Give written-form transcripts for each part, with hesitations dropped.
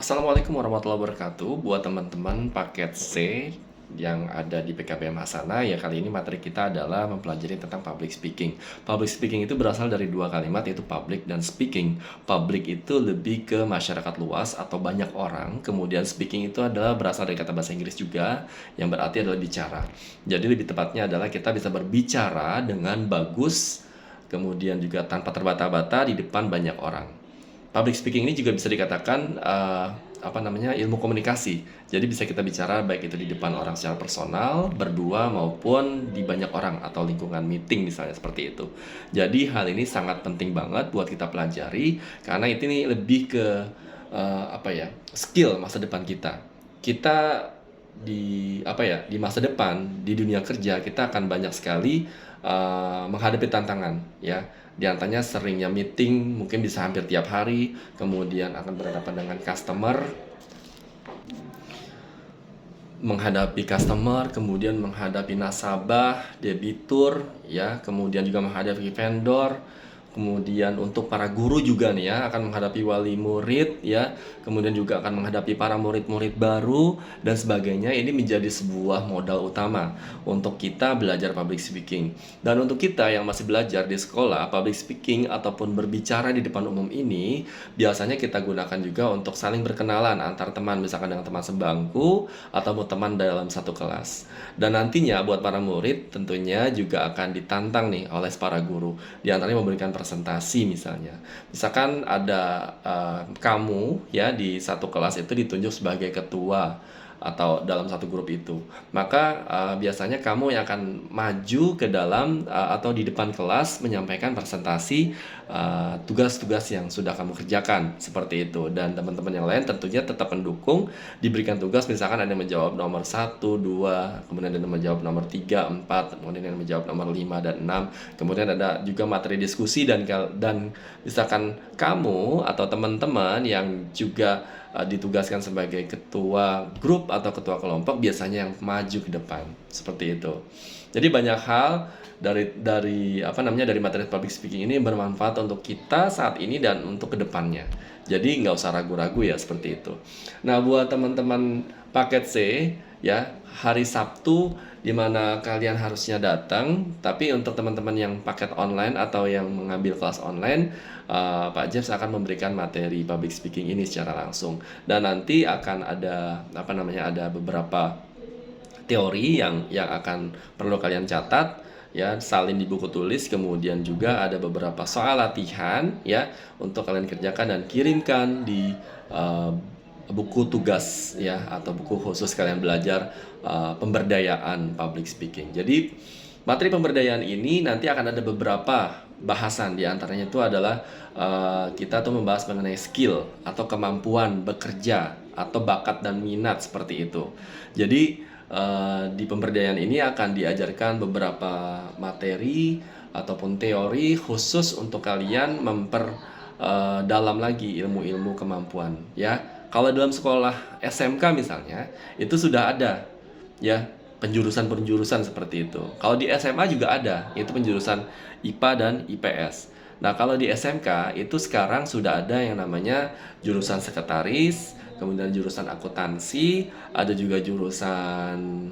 Assalamualaikum warahmatullahi wabarakatuh. Buat teman-teman paket C yang ada di PKBM Hasanah, ya kali ini materi kita adalah mempelajari tentang public speaking. Public speaking itu berasal dari dua kalimat, yaitu public dan speaking. Public itu lebih ke masyarakat luas atau banyak orang, kemudian speaking itu adalah berasal dari kata bahasa Inggris juga, yang berarti adalah bicara. Jadi lebih tepatnya adalah kita bisa berbicara dengan bagus, kemudian juga tanpa terbata-bata di depan banyak orang. Public speaking ini juga bisa dikatakan ilmu komunikasi. Jadi bisa kita bicara baik itu di depan orang secara personal, berdua maupun di banyak orang atau lingkungan meeting misalnya seperti itu. Jadi hal ini sangat penting banget buat kita pelajari karena itu nih lebih ke skill masa depan kita. Kita di masa depan di dunia kerja kita akan banyak sekali menghadapi tantangan, ya. Di antaranya seringnya meeting, mungkin bisa hampir tiap hari, kemudian akan berhadapan dengan customer, kemudian menghadapi nasabah, debitur, ya, kemudian juga menghadapi vendor, kemudian untuk para guru juga nih ya akan menghadapi wali murid, ya, kemudian juga akan menghadapi para murid-murid baru dan sebagainya. Ini menjadi sebuah modal utama untuk kita belajar public speaking. Dan untuk kita yang masih belajar di sekolah, public speaking ataupun berbicara di depan umum ini biasanya kita gunakan juga untuk saling berkenalan antar teman, misalkan dengan teman sebangku atau teman dalam satu kelas. Dan nantinya buat para murid tentunya juga akan ditantang nih oleh para guru, di antaranya memberikan presentasi misalnya. Misalkan ada kamu ya di satu kelas itu ditunjuk sebagai ketua atau dalam satu grup itu, maka biasanya kamu yang akan maju ke dalam atau di depan kelas menyampaikan presentasi tugas-tugas yang sudah kamu kerjakan seperti itu. Dan teman-teman yang lain tentunya tetap mendukung, diberikan tugas, misalkan ada yang menjawab nomor 1, 2, kemudian ada yang menjawab nomor 3, 4, kemudian ada yang menjawab nomor 5 dan 6, kemudian ada juga materi diskusi dan misalkan kamu atau teman-teman yang juga ditugaskan sebagai ketua grup atau ketua kelompok biasanya yang maju ke depan seperti itu. Jadi banyak hal dari materi public speaking ini bermanfaat untuk kita saat ini dan untuk kedepannya. Jadi nggak usah ragu-ragu ya seperti itu. Nah, buat teman-teman paket C, ya, hari Sabtu di mana kalian harusnya datang, tapi untuk teman-teman yang paket online atau yang mengambil kelas online, Pak Jeff akan memberikan materi public speaking ini secara langsung. Dan nanti akan ada beberapa teori yang akan perlu kalian catat, ya, salin di buku tulis. Kemudian juga ada beberapa soal latihan, ya, untuk kalian kerjakan dan kirimkan di buku tugas, ya, atau buku khusus kalian belajar pemberdayaan public speaking. Jadi materi pemberdayaan ini nanti akan ada beberapa bahasan, di antaranya itu adalah kita tuh membahas mengenai skill atau kemampuan bekerja atau bakat dan minat seperti itu. Jadi di pemberdayaan ini akan diajarkan beberapa materi ataupun teori khusus untuk kalian dalam lagi ilmu-ilmu kemampuan, ya. Kalau dalam sekolah SMK misalnya itu sudah ada, ya, penjurusan-penjurusan seperti itu. Kalau di SMA juga ada, yaitu penjurusan IPA dan IPS. Nah, kalau di SMK itu sekarang sudah ada yang namanya jurusan sekretaris, kemudian jurusan akuntansi, ada juga jurusan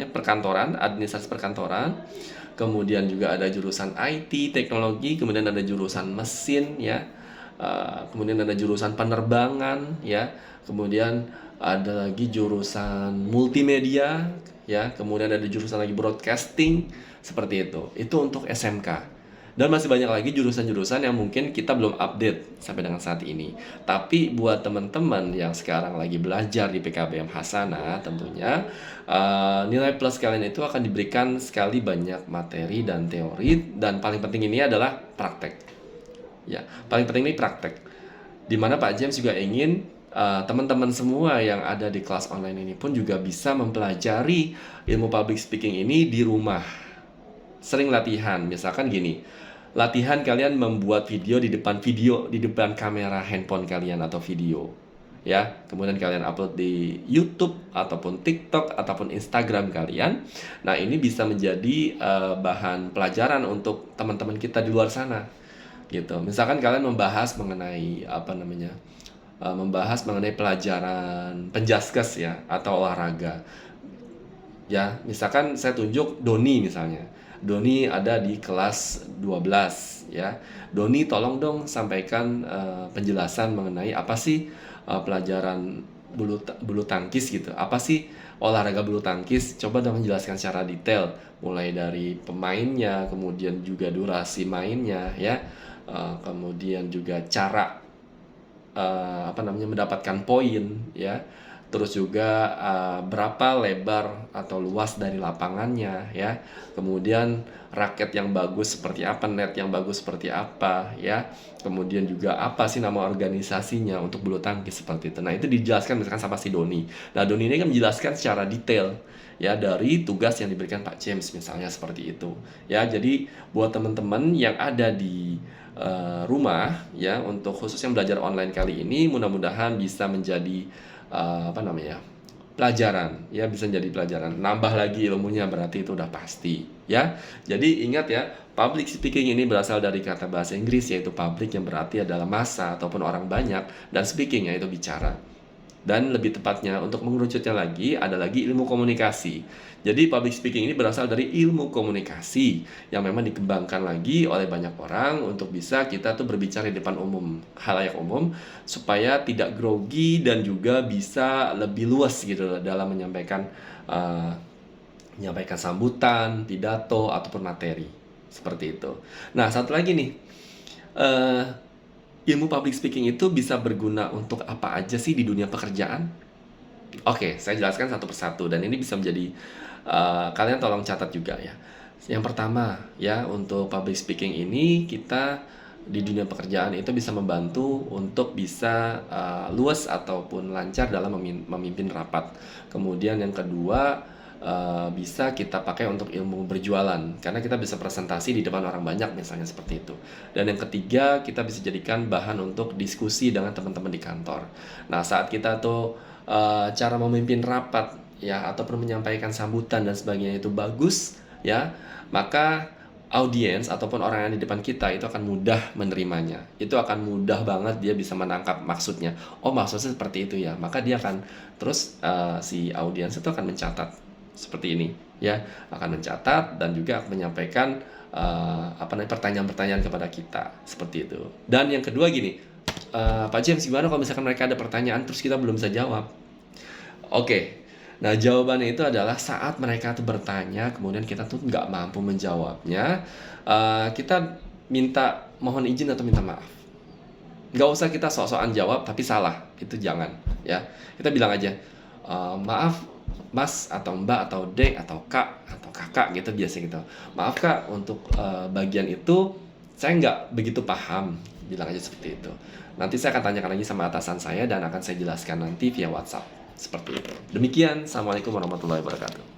perkantoran, administrasi perkantoran. Kemudian juga ada jurusan IT, teknologi, kemudian ada jurusan mesin, ya. Kemudian ada jurusan penerbangan, ya. Kemudian ada lagi jurusan multimedia, ya. Kemudian ada jurusan lagi broadcasting, seperti itu. Itu untuk SMK. Dan masih banyak lagi jurusan-jurusan yang mungkin kita belum update sampai dengan saat ini. Tapi buat teman-teman yang sekarang lagi belajar di PKBM Hasanah, tentunya nilai plus kalian itu akan diberikan sekali banyak materi dan teori, dan paling penting ini adalah praktek. Ya, paling penting ini praktek. Dimana Pak James juga ingin teman-teman semua yang ada di kelas online ini pun juga bisa mempelajari ilmu public speaking ini di rumah. Sering latihan, misalkan gini, latihan kalian membuat video di depan kamera handphone kalian atau video, ya. Kemudian kalian upload di YouTube ataupun TikTok ataupun Instagram kalian. Nah, ini bisa menjadi bahan pelajaran untuk teman-teman kita di luar sana, gitu. Misalkan kalian membahas mengenai membahas mengenai pelajaran penjaskes ya atau olahraga. Ya, misalkan saya tunjuk Doni misalnya. Doni ada di kelas 12 ya. Doni tolong dong sampaikan penjelasan mengenai apa sih pelajaran bulu tangkis gitu. Apa sih olahraga bulu tangkis? Coba dong menjelaskan secara detail mulai dari pemainnya, kemudian juga durasi mainnya ya. Kemudian juga cara mendapatkan poin ya, terus juga berapa lebar atau luas dari lapangannya ya, kemudian raket yang bagus seperti apa, net yang bagus seperti apa ya, kemudian juga apa sih nama organisasinya untuk bulu tangkis seperti itu. Nah itu dijelaskan misalkan sama si Doni. Nah Doni ini kan menjelaskan secara detail ya dari tugas yang diberikan Pak James misalnya seperti itu ya. Jadi buat teman-teman yang ada di rumah ya, untuk khusus yang belajar online kali ini mudah-mudahan bisa menjadi pelajaran ya, bisa menjadi pelajaran, nambah lagi ilmunya, berarti itu udah pasti ya. Jadi ingat ya, public speaking ini berasal dari kata bahasa Inggris yaitu public yang berarti adalah massa ataupun orang banyak, dan speaking yaitu bicara. Dan lebih tepatnya untuk mengerucutnya lagi ada lagi ilmu komunikasi. Jadi public speaking ini berasal dari ilmu komunikasi yang memang dikembangkan lagi oleh banyak orang untuk bisa kita tuh berbicara di depan umum, halayak umum, supaya tidak grogi dan juga bisa lebih luas gitu dalam menyampaikan sambutan, pidato ataupun materi seperti itu. Nah, satu lagi nih, eh, ilmu public speaking itu bisa berguna untuk apa aja sih di dunia pekerjaan? Oke, saya jelaskan satu persatu dan ini bisa menjadi kalian tolong catat juga ya. Yang pertama ya, untuk public speaking ini kita di dunia pekerjaan itu bisa membantu untuk bisa luas ataupun lancar dalam memimpin rapat. Kemudian yang kedua, bisa kita pakai untuk ilmu berjualan karena kita bisa presentasi di depan orang banyak misalnya seperti itu. Dan yang ketiga, kita bisa jadikan bahan untuk diskusi dengan teman-teman di kantor. Nah, saat kita tuh cara memimpin rapat ya ataupun menyampaikan sambutan dan sebagainya itu bagus ya, maka audiens ataupun orang yang di depan kita itu akan mudah menerimanya. Itu akan mudah banget dia bisa menangkap maksudnya. Oh, maksudnya seperti itu ya. Maka dia akan terus si audiens itu akan mencatat seperti ini ya, akan mencatat dan juga akan menyampaikan pertanyaan-pertanyaan kepada kita seperti itu. Dan yang kedua gini, Pak James, gimana kalau misalkan mereka ada pertanyaan terus kita belum bisa jawab? Oke, nah jawabannya itu adalah saat mereka tuh bertanya kemudian kita tuh nggak mampu menjawabnya, kita minta mohon izin atau minta maaf. Nggak usah kita sok-sokan jawab tapi salah, itu jangan ya. Kita bilang aja, maaf Mas atau Mbak atau Dek atau Kak atau Kakak gitu biasa gitu. Maaf Kak, untuk bagian itu saya nggak begitu paham, bilang aja seperti itu. Nanti saya akan tanyakan lagi sama atasan saya dan akan saya jelaskan nanti via WhatsApp seperti itu. Demikian, Assalamualaikum warahmatullahi wabarakatuh.